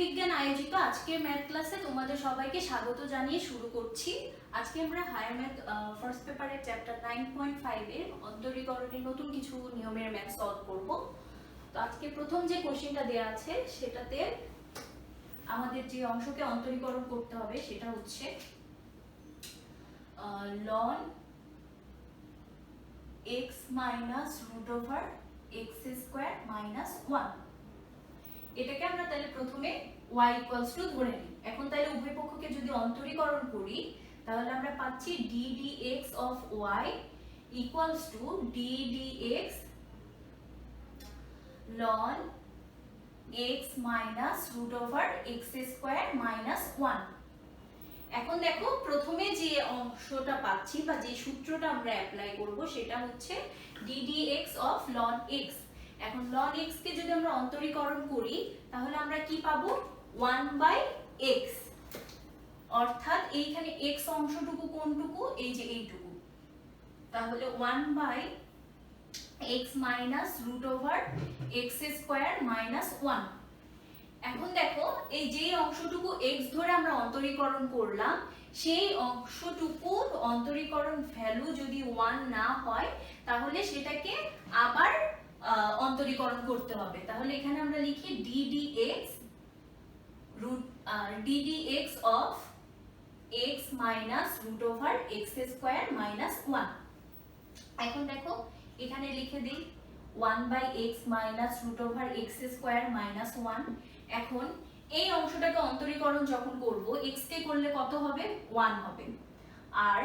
বিজ্ঞান আয়োজিত আজকের ম্যাথ ক্লাসে তোমাদের সবাইকে স্বাগত জানিয়ে শুরু করছি। আজকে আমরা হায়ার ম্যাথ ফার্স্ট পেপারের চ্যাপ্টার 9.5 এর অন্তরীকরণের নতুন কিছু নিয়মের ম্যাথ সলভ করব। তো আজকে প্রথম যে কোশ্চেনটা দেয়া আছে সেটাতে আমাদের যে অংশকে অন্তরীকরণ করতে হবে সেটা হচ্ছে ln x minus root over x square minus 1। এটাকে আমরা তাহলে প্রথমে y equals to ধরে নিই। এখন তাহলে উভয় পক্ষকে যদি অন্তরীকরণ করি তাহলে আমরা পাচ্ছি d dx of y equals to d dx ln x minus root over x square minus 1। এখন দেখো প্রথমে যে অংশটা পাচ্ছি বা যে সূত্রটা আমরা অ্যাপ্লাই করব সেটা হচ্ছে d dx of ln x। এখন ln x কে যদি আমরা অন্তরীকরণ করি তাহলে আমরা কি পাবো 1/x, অর্থাৎ এইখানে x অংশটুকু কোনটুকু, এই যে এইটুকু, তাহলে 1/x minus root over x square minus 1। এখন দেখো এই যে অংশটুকু x ধরে আমরা অন্তরীকরণ করলাম সেই অংশটুকুর অন্তরীকরণ ভ্যালু যদি 1 না হয় তাহলে সেটাকে আবার অন্তরীকরণ করতে হবে। তাহলে এখানে আমরা লিখি d dx of x minus root over x square minus 1। এখন দেখো এখানে লিখে দিই 1/x minus root over x square minus 1। এখন এই অংশটাকে অন্তরীকরণ যখন করব x কে করলে কত হবে 1 হবে, আর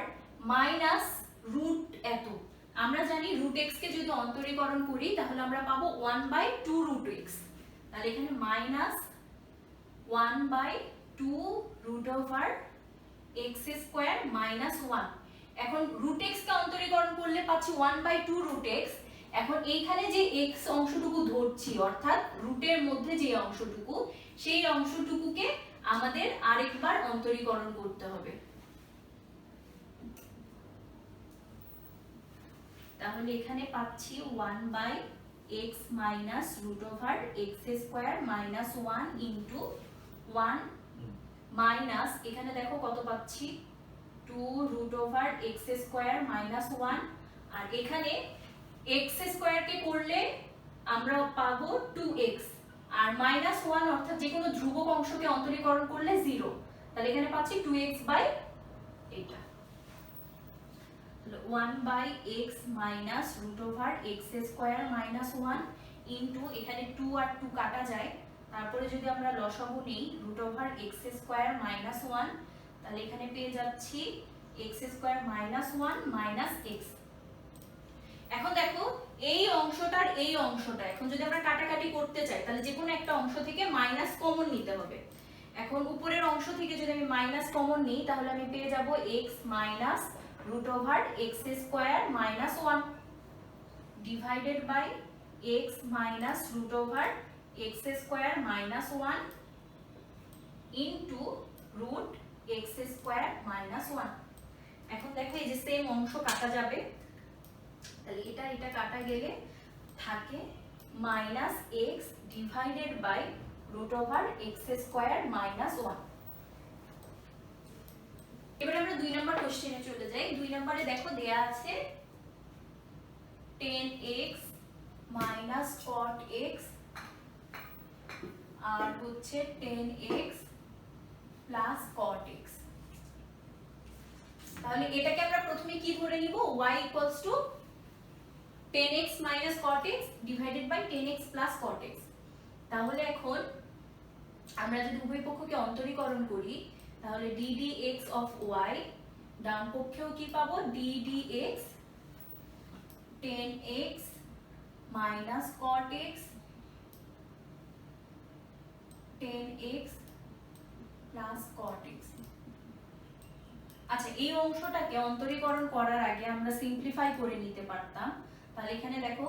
মাইনাস রুট এত, আমরা জানি রুট x কে যদি অন্তরীকরণ করি তাহলে আমরা পাবো 1/2 রুট x। তাহলে এখানে minus 1/2 root over x square minus 1। এখন রুট x কে অন্তরীকরণ করলে পাচ্ছি 1/2 রুট x। এখন এইখানে যে x অংশটুকু ধরছি অর্থাৎ রুটের মধ্যে যে অংশটুকু সেই অংশটুকুকে আমাদের আরেকবার অন্তরীকরণ করতে হবে। তাহলে এখানে পাচ্ছি 1/x minus root over x square minus 1 into 1 minus এখানে দেখো কত পাচ্ছি 2 root over x square minus 1, আর এখানে x স্কয়ার কে করলে আমরা পাবো 2x, আর মাইনাস 1 অর্থাৎ যে কোনো ধ্রুবক অংশকে অন্তরীকরণ করলে 0। তাহলে এখানে পাচ্ছি 2x বাই এটা 1/x minus root over x square minus 1 into এখানে 2 আর 2 কাটা যায়, তারপরে যদি আমরা লসাগু নেই root over x square minus 1 তাহলে এখানে পেয়ে যাচ্ছি x square minus 1 minus x। এখন দেখো এই অংশটার এই অংশটা এখন যদি আমরা কাটাকাটি করতে চাই তাহলে যে কোনো একটা অংশ থেকে মাইনাস কমন নিতে হবে। এখন উপরের অংশ থেকে যদি আমি মাইনাস কমন নিই তাহলে আমি পেয়ে যাব x minus root over x square minus 1 divided by x minus root over x square minus 1 into root x square minus 1। এখন দেখো এই যে সেম অংশ কাটা যাবে, তাহলে এটা এটা কাটা গেলে থাকে minus x divided by root over x square minus 1। এবারে আমরা 2 নম্বর কোশ্চেনে চলে যাই। 2 নম্বরে দেখো দেয়া আছে 10x minus cot x আর হচ্ছে 10x plus cot x। তাহলে এটাকে আমরা প্রথমে কি ধরে নিব y equals to 10x minus cot x divided by 10x plus cot x। তাহলে এখন আমরা যদি উভয় পক্ষকে অন্তরীকরণ করি তাহলে d dx of y ডান পক্ষেও কি পাবো d dx 10x minus cot x 10x plus cot x। আচ্ছা এই অংশটাকে অন্তরীকরণ করার আগে আমরা সিম্পলিফাই করে নিতে পারতাম। তাহলে এখানে দেখো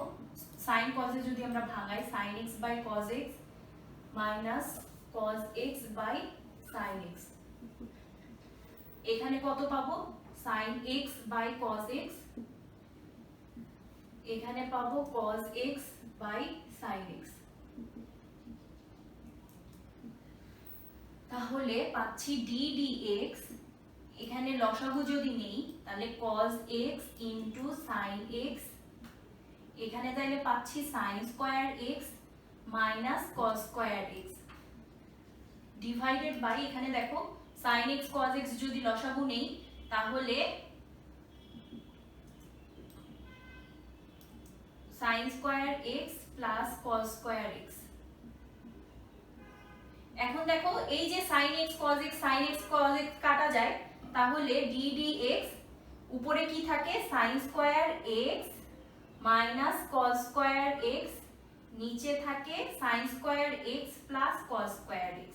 sin cos এ যদি আমরা ভাঙাই sin x by cos x minus cos x by sin x, এখানে কত পাবো sin x by cos x, এখানে পাবো cos x by sin x। তাহলে পাচ্ছি ডি dx, এখানে লসাগু যদি নেই তাহলে cos x into sin x, এখানে তাহলে পাচ্ছি sin square x minus cos square x divided by, এখানে দেখো sin x cos x যদি লসাগু নেই তাহলে sin square x plus cos square x। এখন দেখো এই যে sin x cos x sin x cos x কাটা যায়, তাহলে d dx উপরে কি থাকে sin square x minus cos square x, নিচে থাকে sin square x plus cos square x।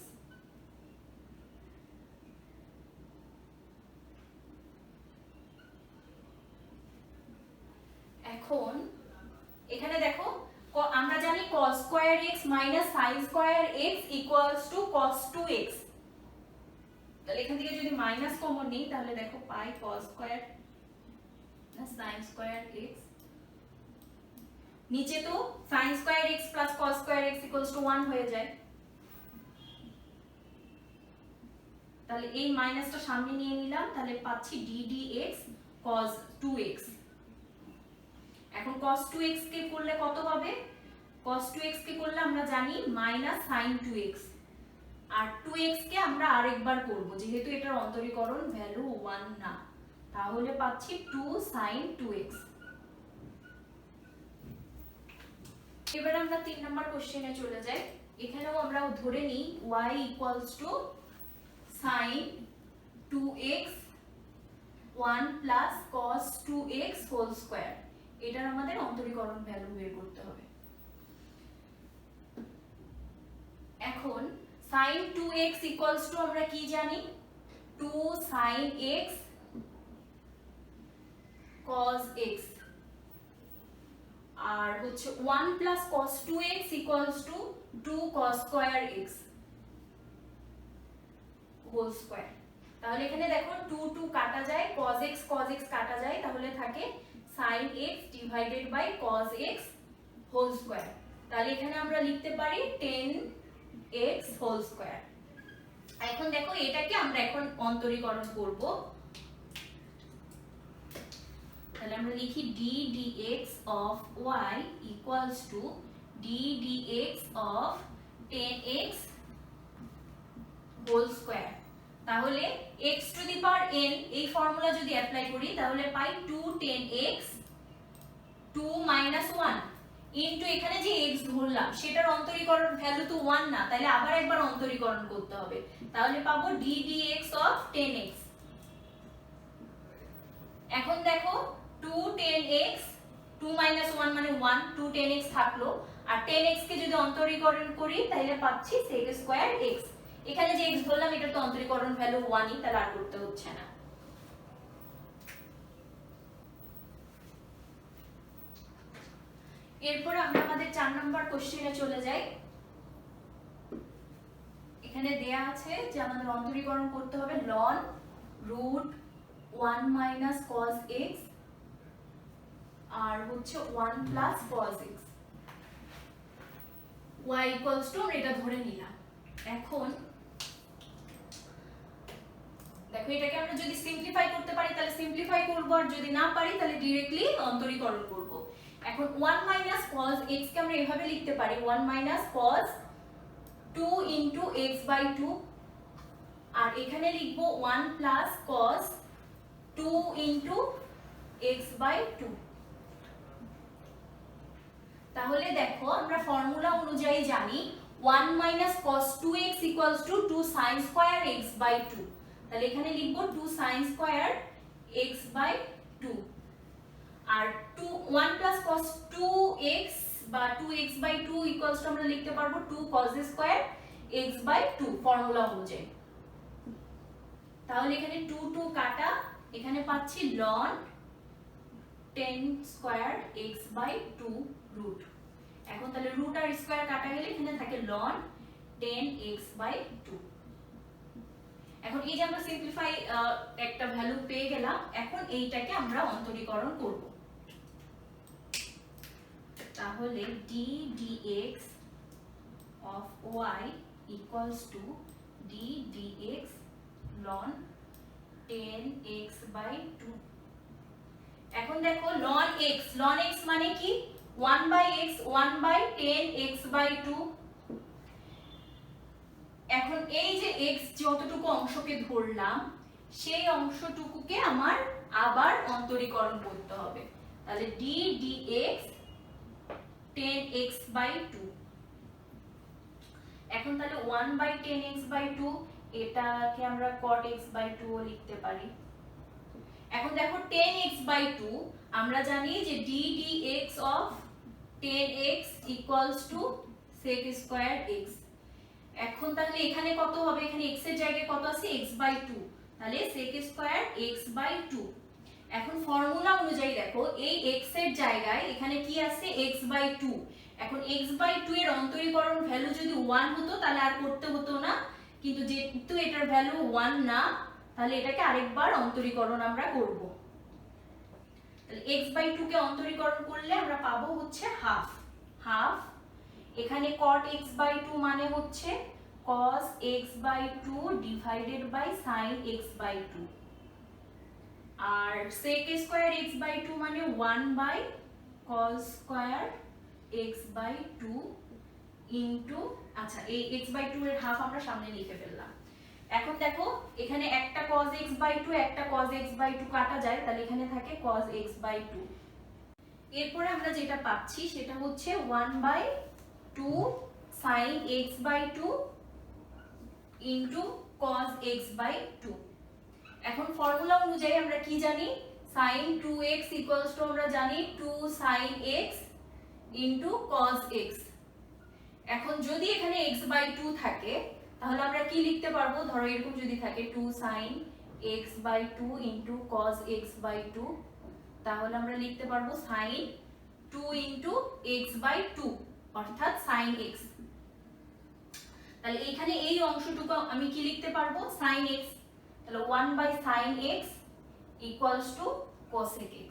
এখন এখানে দেখো আমরা জানি cos square x minus sin square x equals to cos 2x, তাহলে এখান থেকে যদি মাইনাস কমন নিই তাহলে দেখো পাই cos square plus sin square x, নিচে তো sin square x plus cos square x equals to 1 হয়ে যায়, তাহলে এই মাইনাসটা সামনে নিয়ে নিলাম, তাহলে পাচ্ছি d dx cos 2x। এখন cos 2x কে করলে কত হবে, cos 2x কে করলে আমরা জানি মাইনাস sin 2x, আর 2x কে আমরা আরেকবার করব যেহেতু এটার অন্তরীকরণ ভ্যালু 1 না, তাহলে পাচ্ছি 2 sin 2x। এবার আমরা 3 নাম্বার কোশ্চেনে চলে যাই। এখানেও আমরা ধরে নিই y equals to sin 2x 1 plus cos 2x whole square, এটার আমাদের অন্তরীকরণ ভ্যালু বের করতে হবে। এখন sin 2x ইকুয়ালস টু আমরা কি জানি 2 sin x cos x, আর হচ্ছে 1 plus cos 2x equals to 2 cos square x whole square. তাহলে এখানে দেখো 2 2 কাটা যায়, cos x কাটা যায়, তাহলে থাকে sin x divided by cos x whole square. তাহলে এখানে আমরা লিখতে পারি 10x হোল স্কয়ার। এখন দেখো এটাকে আমরা এখন অন্তরীকরণ করব, তাহলে আমরা লিখি d dx of y equals to d dx of 10x whole square. তাহলে x to the power n এই ফর্মুলা যদি অ্যাপ্লাই করি তাহলে পাই 2 10x 2 মাইনাস 1 ইনটু এখানে যে x ধরলাম সেটার অন্তরীকরণ ভ্যালু তো 1 না, তাহলে আবার একবার অন্তরীকরণ করতে হবে, তাহলে পাবো d dx of 10x। এখন দেখো 2 10x 2 মাইনাস 1 মানে 1, 2 10x থাকলো, আর 10x কে যদি অন্তরীকরণ করি তাহলে পাচ্ছি sec স্কয়ার x, এখানে যে x বললাম এটা তো অন্তরীকরণ ভ্যালু 1ই, তাহলে আর করতে হচ্ছে না। এরপর আমরা আমাদের 4 নাম্বার কোশ্চেনে চলে যাই। এখানে দেয়া আছে যে আমাদের অন্তরীকরণ করতে হবে ln root 1 minus cos x আর হচ্ছে 1 plus cos x, y equals to এটা ধরে নিলাম। এখন দেখো এটাকে আমরা যদি সিম্পলিফাই করতে পারি তাহলে সিম্পলিফাই করব, আর যদি না পারি তাহলে डायरेक्टली অন্তরীকরণ করব। এখন 1 minus cos x কে আমরা এভাবে লিখতে পারি 1 minus cos 2 into x by 2, আর এখানে লিখব 1 plus cos 2 into x by 2। তাহলে দেখো আমরা ফর্মুলা অনুযায়ী জানি 1 minus cos 2x equals to 2 sin square x by 2, তাহলে এখানে লিখব 2 sin square x by 2, R 1 plus cos 2x বা 2x by 2 equals to আমরা লিখতে পারবো 2 cos square x by 2 formula অনুযায়ী। তাহলে এখানে 2 2 কাটা, এখানে পাচ্ছি ln 10 square x by 2 root। এখন তাহলে root আর স্কয়ার কাটা গেলে এখানে থাকে ln 10x by 2। এখন এই যে আমরা সিম্পলিফাই একটা ভ্যালু পেয়ে গেলাম, এখন এইটাকে আমরা অন্তরীকরণ করব। তাহলে d dx of y equals to d dx ln 10x by 2। এখন দেখো ln x মানে কি 1/x 1/10x by 2। এখন এই যে x যতটুকু অংশকে ধরলাম সেই অংশটুকুকে আমার আবার অন্তরীকরণ করতে হবে, তাহলে d dx 10x by 2। এখন তাহলে 1/10x by 2 এটাকে আমরা cot x by 2 ও লিখতে পারি। এখন দেখো 10x by 2 আমরা জানি যে d dx of 10x equals to sec square x। এখন তাহলে এখানে কত হবে, এখানে x এর জায়গায় কত আছে x by 2, তাহলে sec square x by 2। এখন ফর্মুলা অনুযায়ী দেখো এই x এর জায়গায় এখানে কি আছে x by 2। এখন x by 2 এর অন্তরীকরণ ভ্যালু যদি 1 হতো তাহলে আর করতে হতো না, কিন্তু যেহেতু এটার ভ্যালু 1 না তাহলে এটাকে আরেকবার অন্তরীকরণ আমরা করব। তাহলে x by 2 কে অন্তরীকরণ করলে আমরা পাবো হচ্ছে হাফ। এখানে cot x by 2 মানে হচ্ছে cos x by 2 divided by sin x by 2, আর sec square x by 2 মানে 1 by cos square x by 2 into, আচ্ছা এই x by 2 এর হাফ আমরা সামনে লিখে ফেললাম। এখন দেখো এখানে একটা cos x by 2 একটা cos x by 2 কাটা যায়, তাহলে এখানে থাকে cos x by 2। এরপরে আমরা যেটা পাচ্ছি সেটা হচ্ছে 1/2 sin x by 2 into cos x by 2। এখন ফর্মুলা অনুযায়ী আমরা কি জানি sin 2x ইকুয়ালস টু আমরা জানি 2 sin x into cos x। এখন যদি এখানে x by 2 থাকে তাহলে আমরা কি লিখতে পারবো, ধরো এরকম যদি থাকে 2 sin x by 2 into cos x by 2, তাহলে আমরা লিখতে পারবো sin 2 ইনটু x by 2 অর্থাৎ sin x। তাহলে এখানে এই অংশটুকু আমি কি লিখতে পারবো sin x, তাহলে 1/sin x equals to cosec x।